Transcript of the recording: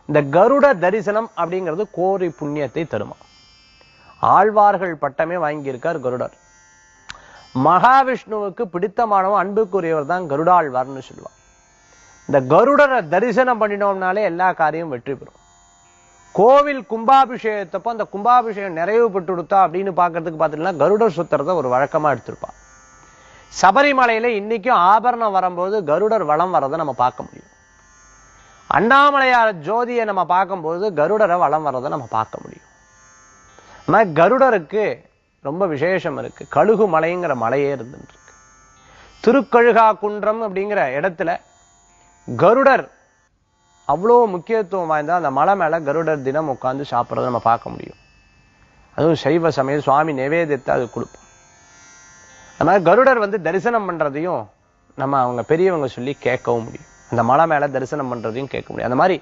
இந்த கருட தரிசனம் அப்படிங்கிறது கோரி புண்ணியத்தை தருமா. ஆழ்வார்கள் பட்டமே வாங்கியிருக்கார் கருடர். மகாவிஷ்ணுவுக்கு பிடித்தமானவன் அன்புக்குரியவர் தான் கருடாழ்வார்னு சொல்லுவான். இந்த கருடரை தரிசனம் பண்ணினோம்னாலே எல்லா காரியமும் வெற்றி பெறும். கோவில் கும்பாபிஷேகத்தப்போ அந்த கும்பாபிஷேகம் நிறைவு பெற்று கொடுத்தா அப்படின்னு பார்க்கறதுக்கு பார்த்தீங்கன்னா கருடர் சுத்துறத ஒரு வழக்கமா எடுத்திருப்பான். சபரிமலையில இன்னைக்கும் ஆபரணம் வரும்போது கருடர் வலம் வரதை நம்ம பார்க்க முடியும். அண்ணாமலையார் ஜோதியை நம்ம பார்க்கும்போது கருடரை வலம் வரதை நம்ம பார்க்க முடியும். ஆனா கருடருக்கு ரொம்ப விசேஷம் இருக்கு. கழுகு மலைங்கிற மலையே இருந்துட்டு இருக்கு. திருக்கழுகா குன்றம் அப்படிங்கிற இடத்துல கருடர் அவ்வளோ முக்கியத்துவம் வாய்ந்த அந்த மலை மேல கருடர் தினம் உட்கார்ந்து சாப்பிட்றதை நம்ம பார்க்க முடியும். அதுவும் சைவ சமயம் சுவாமி நிவேதியத்தை அது கொடுப்போம். நம்ம கருடர் தரிசனம் பண்றதையும் நம்ம அவங்க பெரியவங்க சொல்லி கேட்கவும் முடியும். அந்த மலை மேல தரிசனம் பண்றதையும் கேட்க முடியும். அந்த மாதிரி